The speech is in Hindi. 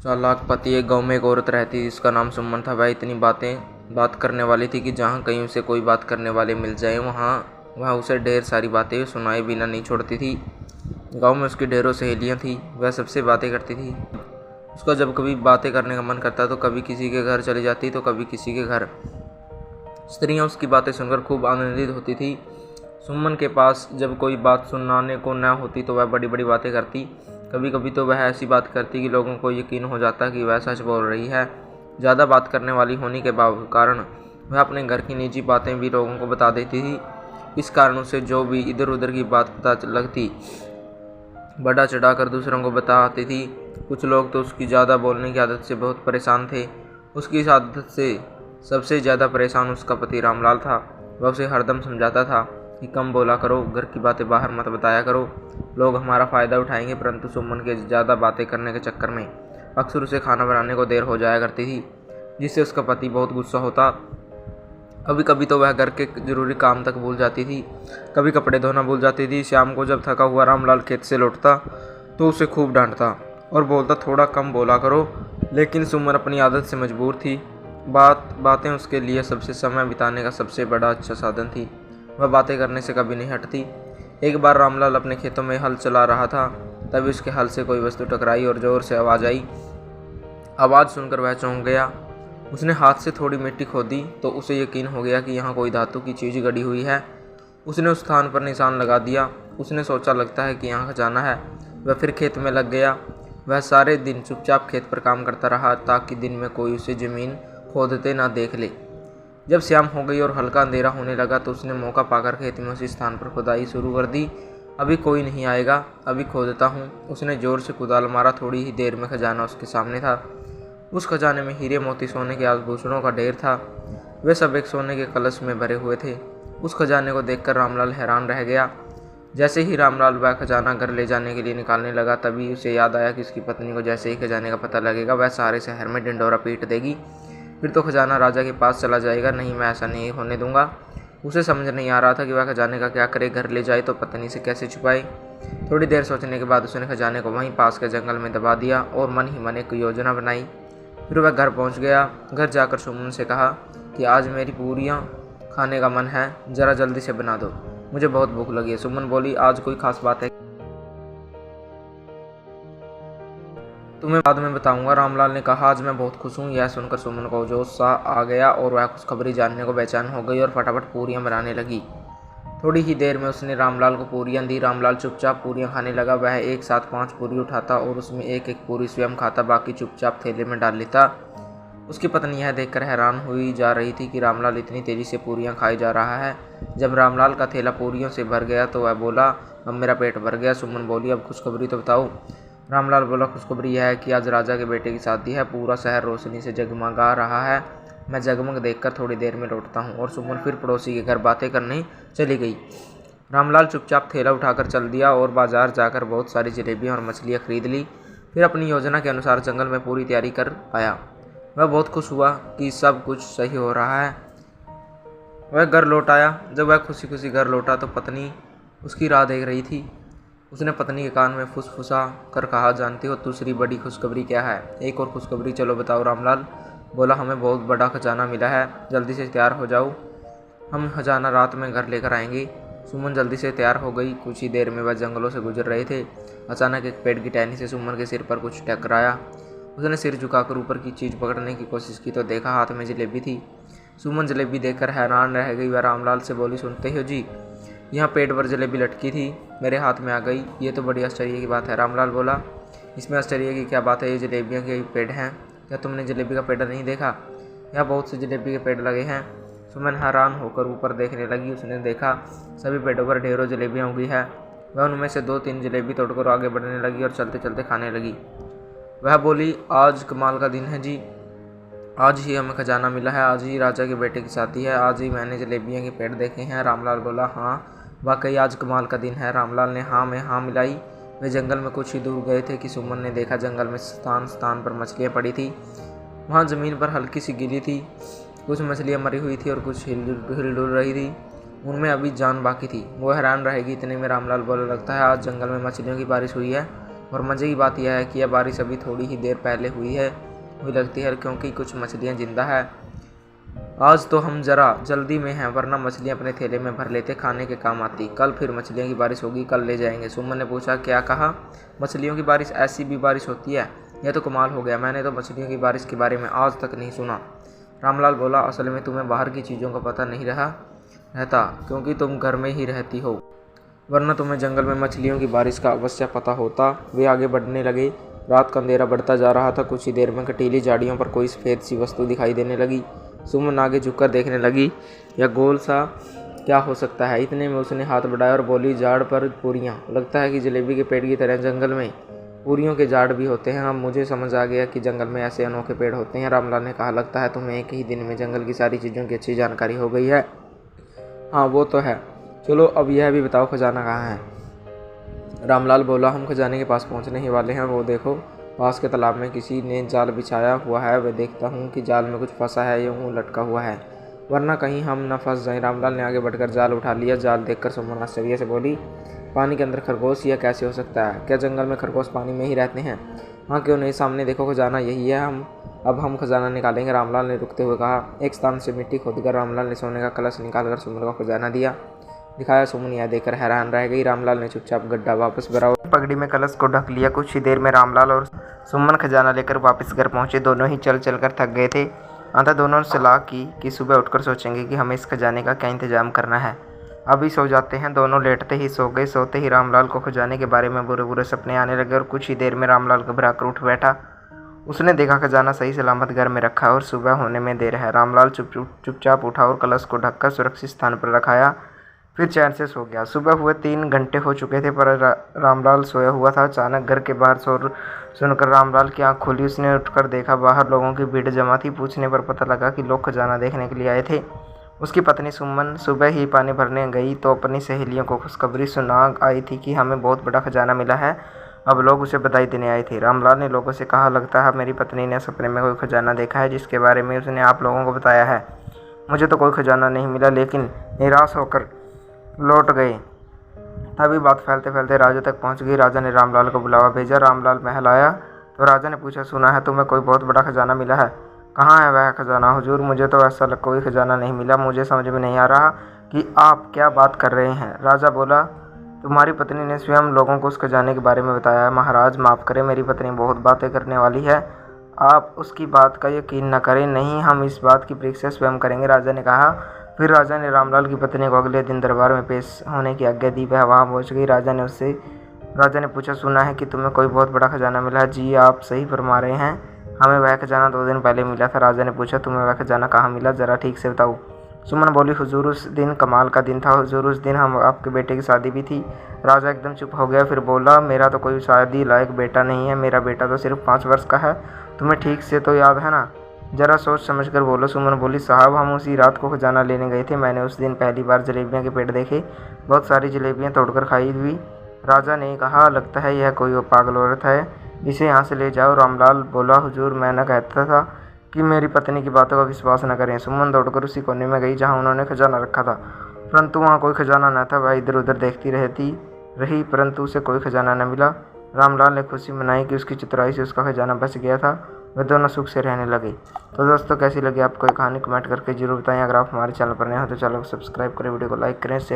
चालाक पति। एक गांव में एक औरत रहती थी जिसका नाम सुमन था। वह इतनी बात करने वाली थी कि जहाँ कहीं उसे कोई बात करने वाले मिल जाए वहाँ वह उसे ढेर सारी बातें सुनाए बिना नहीं छोड़ती थी। गांव में उसकी ढेरों सहेलियाँ थीं। वह सबसे बातें करती थी। उसका जब कभी बातें करने का मन करता तो कभी किसी के घर चली जाती तो कभी किसी के घर। स्त्रियाँ उसकी बातें सुनकर खूब आनंदित होती थी। सुमन के पास जब कोई बात सुनाने को न होती तो वह बड़ी बड़ी बातें करती। कभी कभी तो वह ऐसी बात करती कि लोगों को यकीन हो जाता कि वह सच बोल रही है। ज़्यादा बात करने वाली होने के कारण वह अपने घर की निजी बातें भी लोगों को बता देती थी। इस कारण उसे जो भी इधर उधर की बात पता लगती बढ़ा चढ़ाकर दूसरों को बताती थी। कुछ लोग तो उसकी ज़्यादा बोलने की आदत से बहुत परेशान थे। उसकी इस आदत से सबसे ज़्यादा परेशान उसका पति रामलाल था। वह उसे हरदम समझाता था कि कम बोला करो, घर की बातें बाहर मत बताया करो, लोग हमारा फ़ायदा उठाएंगे। परंतु सुमन के ज़्यादा बातें करने के चक्कर में अक्सर उसे खाना बनाने को देर हो जाया करती थी, जिससे उसका पति बहुत गुस्सा होता। कभी कभी तो वह घर के जरूरी काम तक भूल जाती थी। कभी कपड़े धोना भूल जाती थी। शाम को जब थका हुआ रामलाल खेत से लौटता तो उसे खूब डांटता और बोलता थोड़ा कम बोला करो। लेकिन सुमन अपनी आदत से मजबूर थी। बातें उसके लिए सबसे समय बिताने का सबसे बड़ा अच्छा साधन थी। वह बातें करने से कभी नहीं हटती। एक बार रामलाल अपने खेतों में हल चला रहा था, तभी उसके हल से कोई वस्तु टकराई और जोर से आवाज़ आई। आवाज़ सुनकर वह चौंक गया। उसने हाथ से थोड़ी मिट्टी खोदी तो उसे यकीन हो गया कि यहाँ कोई धातु की चीज़ गड़ी हुई है। उसने उस स्थान पर निशान लगा दिया। उसने सोचा लगता है कि यहाँ खजाना है। वह फिर खेत में लग गया। वह सारे दिन चुपचाप खेत पर काम करता रहा ताकि दिन में कोई उसे ज़मीन खोदते ना देख ले। जब शाम हो गई और हल्का अंधेरा होने लगा तो उसने मौका पाकर खेत में उसी स्थान पर खुदाई शुरू कर दी। अभी कोई नहीं आएगा, अभी खोदता हूँ। उसने जोर से कुदाल मारा। थोड़ी ही देर में खजाना उसके सामने था। उस खजाने में हीरे मोती सोने के आभूषणों का ढेर था। वे सब एक सोने के कलश में भरे हुए थे। उस खजाने को देखकर रामलाल हैरान रह गया। जैसे ही रामलाल वह खजाना घर ले जाने के लिए निकालने लगा तभी उसे याद आया कि उसकी पत्नी को जैसे ही खजाने का पता लगेगा वह सारे शहर में ढिंढोरा पीट देगी। फिर तो खजाना राजा के पास चला जाएगा। नहीं, मैं ऐसा नहीं होने दूंगा। उसे समझ नहीं आ रहा था कि वह खजाने का क्या करे। घर ले जाए तो पत्नी से कैसे छुपाए। थोड़ी देर सोचने के बाद उसने खजाने को वहीं पास के जंगल में दबा दिया और मन ही मन एक योजना बनाई। फिर वह घर पहुंच गया। घर जाकर सुमन से कहा कि आज मेरी पूरियां खाने का मन है, ज़रा जल्दी से बना दो, मुझे बहुत भूख लगी है। सुमन बोली, आज कोई खास बात है? तुम्हें बाद में बताऊंगा। रामलाल ने कहा, आज मैं बहुत खुश हूँ। यह सुनकर सुमन को जोश सा आ गया और वह खुशखबरी जानने को बेचैन हो गई और फटाफट पूरियां बनाने लगी। थोड़ी ही देर में उसने रामलाल को पूरियां दी। रामलाल चुपचाप पूरियां खाने लगा। वह एक साथ 5 पूरी उठाता और उसमें एक एक पूरी स्वयं खाता, बाकी चुपचाप थैले में डाल लेता। उसकी पत्नी यह देखकर हैरान हुई जा रही थी कि रामलाल इतनी तेज़ी से पूरियां खाई जा रहा है। जब रामलाल का थैला पूरियों से भर गया तो वह बोला, अब मेरा पेट भर गया। सुमन बोली, अब खुशखबरी तो बताओ। रामलाल बोला, खुशखबरी यह है कि आज राजा के बेटे की शादी है। पूरा शहर रोशनी से जगमगा रहा है। मैं जगमग देखकर थोड़ी देर में लौटता हूँ। और सुमन फिर पड़ोसी के घर बातें करने चली गई। रामलाल चुपचाप थैला उठाकर चल दिया और बाजार जाकर बहुत सारी जलेबियाँ और मछलियाँ खरीद ली। फिर अपनी योजना के अनुसार जंगल में पूरी तैयारी कर आया। वह बहुत खुश हुआ कि सब कुछ सही हो रहा है। वह घर लौट आया। जब वह खुशी खुशी घर लौटा तो पत्नी उसकी राह देख रही थी। उसने पत्नी के कान में फुसफुसा कर कहा, जानती हो दूसरी बड़ी खुशखबरी क्या है? एक और खुशखबरी, चलो बताओ। रामलाल बोला, हमें बहुत बड़ा खजाना मिला है, जल्दी से तैयार हो जाओ, हम खजाना रात में घर लेकर आएंगे। सुमन जल्दी से तैयार हो गई। कुछ ही देर में वह जंगलों से गुजर रहे थे। अचानक एक पेड़ की टहनी से सुमन के सिर पर कुछ टकराया। उसने सिर झुकाकर ऊपर की चीज़ पकड़ने की कोशिश की तो देखा हाथ में जलेबी थी। सुमन जलेबी देखकर हैरान रह गई। वह रामलाल से बोली, सुनते हो जी, यहाँ पेड़ पर जलेबी लटकी थी, मेरे हाथ में आ गई। ये तो बड़ी आश्चर्य की बात है। रामलाल बोला, इसमें आश्चर्य की क्या बात है? ये जलेबियाँ के पेड़ हैं। क्या तुमने जलेबी का पेड़ नहीं देखा? यहाँ बहुत से जलेबी के पेड़ लगे हैं। सुमन हैरान होकर ऊपर देखने लगी। उसने देखा सभी पेड़ों पर ढेरों जलेबियाँ उगी है। वह उनमें से 2-3 जलेबी तोड़कर आगे बढ़ने लगी और चलते चलते खाने लगी। वह बोली, आज कमाल का दिन है जी, आज ही हमें खजाना मिला है, आज ही राजा के बेटे की शादी है, आज ही मैंने जलेबियाँ के पेड़ देखे हैं। रामलाल बोला, हाँ वाकई आज कमाल का दिन है। रामलाल ने हाँ में हाँ मिलाई। वे जंगल में कुछ ही दूर गए थे कि सुमन ने देखा जंगल में स्थान स्थान पर मछलियाँ पड़ी थी। वहाँ ज़मीन पर हल्की सी गीली थी। कुछ मछलियाँ मरी हुई थी और कुछ हिल-डुल रही थी। उनमें अभी जान बाकी थी। वो हैरान रहेगी। इतने में रामलाल बोलने लगता है, आज जंगल में मछलियों की बारिश हुई है। और मज़े की बात यह है कि यह बारिश अभी थोड़ी ही देर पहले हुई लगती है, क्योंकि कुछ मछलियाँ जिंदा है। आज तो हम ज़रा जल्दी में हैं, वरना मछलियाँ अपने थैले में भर लेते, खाने के काम आती। कल फिर मछलियों की बारिश होगी, कल ले जाएंगे। सुमन ने पूछा, क्या कहा? मछलियों की बारिश? ऐसी भी बारिश होती है? यह तो कमाल हो गया, मैंने तो मछलियों की बारिश के बारे में आज तक नहीं सुना। रामलाल बोला, असल में तुम्हें बाहर की चीज़ों का पता नहीं रहता, क्योंकि तुम घर में ही रहती हो, वरना तुम्हें जंगल में मछलियों की बारिश का अवश्य पता होता। वे आगे बढ़ने लगे। रात का अंधेरा बढ़ता जा रहा था। कुछ ही देर में कटीली झाड़ियों पर कोई सफ़ेद सी वस्तु दिखाई देने लगी। सुमन आगे झुककर देखने लगी। यह गोल सा क्या हो सकता है? इतने में उसने हाथ बढ़ाया और बोली, झाड़ पर पूरियाँ। लगता है कि जलेबी के पेड़ की तरह जंगल में पूरियों के झाड़ भी होते हैं। अब मुझे समझ आ गया कि जंगल में ऐसे अनोखे पेड़ होते हैं। रामलाल ने कहा, लगता है तुम्हें एक ही दिन में जंगल की सारी चीज़ों की अच्छी जानकारी हो गई है। हाँ, वो तो है। चलो अब यह भी बताओ, खजाना कहाँ है? रामलाल बोला, हम खजाने के पास पहुँचने ही वाले हैं। वो देखो, पास के तालाब में किसी ने जाल बिछाया हुआ है। वह देखता हूँ कि जाल में कुछ फंसा है, यूँ लटका हुआ है, वरना कहीं हम न फंस जाएं। रामलाल ने आगे बढ़कर जाल उठा लिया। जाल देखकर सुमन आश्चर्य से बोली, पानी के अंदर खरगोश? यह कैसे हो सकता है? क्या जंगल में खरगोश पानी में ही रहते हैं? हाँ, क्यों नहीं, सामने देखो, खजाना यही है। अब हम खजाना निकालेंगे, रामलाल ने रुकते हुए कहा। एक स्थान से मिट्टी खोदकर रामलाल ने सोने का कलश निकालकर सुमन को खजाना दिखाया। सुमन यह देखकर हैरान रह गई। रामलाल ने चुपचाप गड्ढा वापस भरा और पगड़ी में कलश को ढक लिया। कुछ ही देर में रामलाल और सुमन खजाना लेकर वापस घर पहुंचे। दोनों ही चल चल कर थक गए थे। अंततः दोनों ने सलाह की कि सुबह उठकर सोचेंगे कि हमें इस खजाने का क्या इंतजाम करना है। अभी सो जाते हैं। दोनों लेटते ही सो गए। सोते ही रामलाल को खजाने के बारे में बुरे बुरे सपने आने लगे और कुछ ही देर में रामलाल घबरा कर उठ बैठा। उसने देखा खजाना सही सलामत घर में रखा और सुबह होने में देर है। रामलाल चुपचाप उठा और कलश को ढककर सुरक्षित स्थान पर रखाया, फिर चैन से सो गया। सुबह हुए 3 घंटे हो चुके थे, पर रामलाल सोया हुआ था। अचानक घर के बाहर शोर सुनकर रामलाल की आंख खुली। उसने उठकर देखा, बाहर लोगों की भीड़ जमा थी। पूछने पर पता लगा कि लोग खजाना देखने के लिए आए थे। उसकी पत्नी सुमन सुबह ही पानी भरने गई तो अपनी सहेलियों को खुशखबरी सुना आई थी कि हमें बहुत बड़ा खजाना मिला है। अब लोग उसे बधाई देने आए थे। रामलाल ने लोगों से कहा, लगता है मेरी पत्नी ने सपने में कोई खजाना देखा है, जिसके बारे में उसने आप लोगों को बताया है। मुझे तो कोई खजाना नहीं मिला, लेकिन निराश होकर लौट गए। तभी बात फैलते फैलते राजा तक पहुंच गई। राजा ने रामलाल को बुलावा भेजा। रामलाल महल आया तो राजा ने पूछा, सुना है तुम्हें कोई बहुत बड़ा खजाना मिला है? कहाँ है वह खजाना? हुजूर, मुझे तो ऐसा कोई खजाना नहीं मिला। मुझे समझ में नहीं आ रहा कि आप क्या बात कर रहे हैं। राजा बोला, तुम्हारी पत्नी ने स्वयं लोगों को उस खजाने के बारे में बताया है। महाराज माफ़ करें, मेरी पत्नी बहुत बातें करने वाली है, आप उसकी बात का यकीन न करें। नहीं, हम इस बात की परीक्षा स्वयं करेंगे, राजा ने कहा। फिर राजा ने रामलाल की पत्नी को अगले दिन दरबार में पेश होने की आज्ञा दी। वह वहाँ पहुँच गई। राजा ने पूछा, सुना है कि तुम्हें कोई बहुत बड़ा खजाना मिला है? जी, आप सही फरमा रहे हैं, हमें वह खजाना 2 दिन पहले मिला था। राजा ने पूछा, तुम्हें वह खजाना कहाँ मिला, ज़रा ठीक से बताओ। सुमन बोली, हुजूर, उस दिन कमाल का दिन था। हुजूर, उस दिन हम आपके बेटे की शादी भी थी। राजा एकदम चुप हो गया, फिर बोला, मेरा तो कोई शादी लायक बेटा नहीं है, मेरा बेटा तो सिर्फ 5 वर्ष का है। तुम्हें ठीक से तो याद है ना? ज़रा सोच समझ कर बोलो। सुमन बोली, साहब, हम उसी रात को खजाना लेने गए थे। मैंने उस दिन पहली बार जलेबियों के पेड़ देखे, बहुत सारी जलेबियाँ तोड़कर खाई हुई। राजा ने कहा, लगता है यह कोई पागल औरत है, इसे यहाँ से ले जाओ। रामलाल बोला, हुजूर, मैं न कहता था कि मेरी पत्नी की बातों का विश्वास न करें। सुमन दौड़कर उसी कोने में गई जहाँ उन्होंने खजाना रखा था, परंतु वहाँ कोई खजाना न था। वह इधर उधर देखती रही, परंतु उसे कोई खजाना न मिला। रामलाल ने खुशी मनाई कि उसकी चतुराई से उसका खजाना बच गया था। वे दोनों सुख से रहने लगे। तो दोस्तों, कैसी लगी आपको ये कहानी, कमेंट करके जरूर बताएं। अगर आप हमारे चैनल पर नए हो तो चैनल को सब्सक्राइब करें, वीडियो को लाइक करें, शेयर